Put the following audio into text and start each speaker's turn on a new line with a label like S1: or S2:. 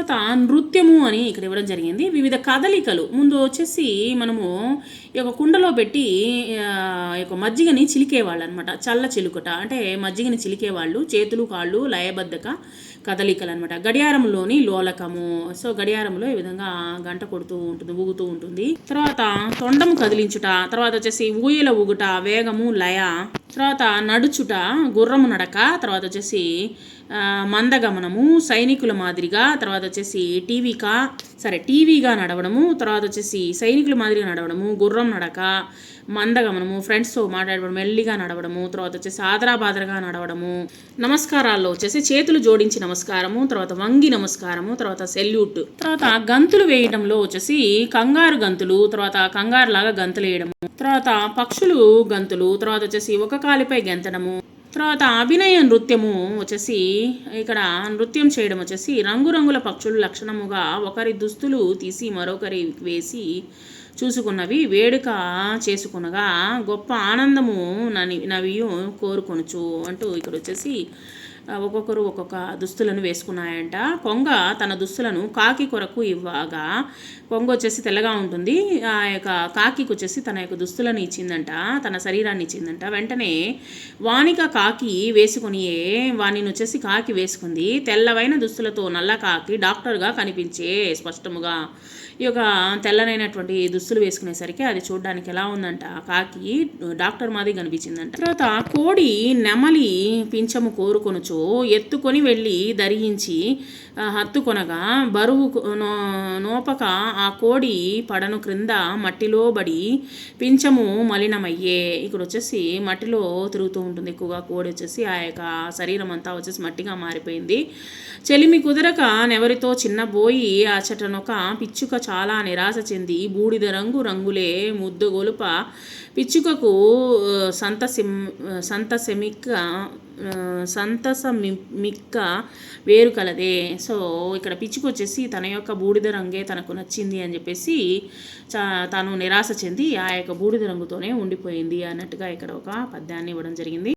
S1: తర్వాత నృత్యము అని ఇక్కడ ఇవ్వడం జరిగింది. వివిధ కదలికలు ముందు వచ్చేసి మనము ఈ యొక్క కుండలో పెట్టి ఈ యొక్క మజ్జిగని చిలికేవాళ్ళు అనమాట. చల్ల చిలుకుట అంటే మజ్జిగని చిలికేవాళ్ళు. చేతులు కాళ్ళు లయబద్ధక కదలికలు అనమాట. గడియారంలోని లోలకము. సో గడియారంలో ఈ విధంగా గంట కొడుతూ ఉంటుంది, ఊగుతూ ఉంటుంది. తర్వాత తొండము కదిలించుట, తర్వాత వచ్చేసి ఊయల ఊగుట, వేగము లయ, తర్వాత నడుచుట గుర్రము నడక, తర్వాత వచ్చేసి మందగమనము సైనికుల మాదిరిగా, తర్వాత వచ్చేసి టీవీగా నడవడము, తర్వాత వచ్చేసి సైనికుల మాదిరిగా నడవడము, గుర్రం నడక, మందగమనము ఫ్రెండ్స్తో మాట్లాడడం, మెల్లిగా నడవడము, తర్వాత వచ్చేసి ఆదరాబాదరగా నడవడము, నమస్కారాల్లో వచ్చేసి చేతులు జోడించి నమస్కారము, తర్వాత వంగి నమస్కారము, తర్వాత సెల్యూట్, తర్వాత గంతులు వేయడంలో వచ్చేసి కంగారు గంతులు, తర్వాత కంగారు లాగా గంతులు వేయడము, తర్వాత పక్షులు గంతులు, తర్వాత వచ్చేసి ఒక కాలిపై గెంతడము, తర్వాత అభినయ నృత్యము వచ్చేసి ఇక్కడ నృత్యం చేయడం వచ్చేసి రంగురంగుల పక్షులు లక్షణముగా ఒకరి దుస్తులు తీసి మరొకరి వేసి చూసుకున్నవి వేడుక చేసుకునగా గొప్ప ఆనందము నవియు కోరుకొనుచు అంటూ ఇక్కడ వచ్చేసి ఒక్కొక్కరు ఒక్కొక్క దుస్తులను వేసుకున్నాయంట. కొంగ తన దుస్తులను కాకి కొరకు ఇవ్వగా, కొంగ వచ్చేసి తెల్లగా ఉంటుంది, ఆ యొక్క కాకికి వచ్చేసి తన యొక్క దుస్తులను ఇచ్చిందంట, తన శరీరాన్ని ఇచ్చిందంట. వెంటనే వానిక కాకి వేసుకునియే వానిని వచ్చేసి కాకి వేసుకుంది. తెల్లవైన దుస్తులతో నల్ల కాకి డాక్టర్గా కనిపించే స్పష్టముగా. ఈ యొక్క తెల్లనైనటువంటి దుస్తులు వేసుకునేసరికి అది చూడడానికి ఎలా ఉందంట, కాకి డాక్టర్ మాది కనిపించిందంట. తర్వాత కోడి నెమలి పింఛము కోరుకొనుచు ఎత్తుకొని వెళ్ళి ధరించి హత్తుకొనగా బరువు నోపక ఆ కోడి పడను క్రింద మట్టిలో బడి పింఛము మలినమయ్యే. ఇక్కడ వచ్చేసి మట్టిలో తిరుగుతూ ఉంటుంది ఎక్కువగా కోడి వచ్చేసి. ఆ యొక్క శరీరం అంతా వచ్చేసి మట్టిగా మారిపోయింది. చెలిమి కుదరక నెవరితో చిన్నబోయి అచటనొక పిచ్చుక చాలా నిరాశ చెంది బూడిద రంగులే ముద్దు గొలుప పిచ్చుకకు సంతసమిక్క వేరు కలదే. సో ఇక్కడ పిచ్చుకు వచ్చేసి తన యొక్క బూడిద రంగే తనకు నచ్చింది అని చెప్పేసి తాను నిరాశ చెంది ఆ యొక్క బూడిద రంగుతోనే ఉండిపోయింది అన్నట్టుగా ఇక్కడ ఒక పద్యాన్ని ఇవ్వడం జరిగింది.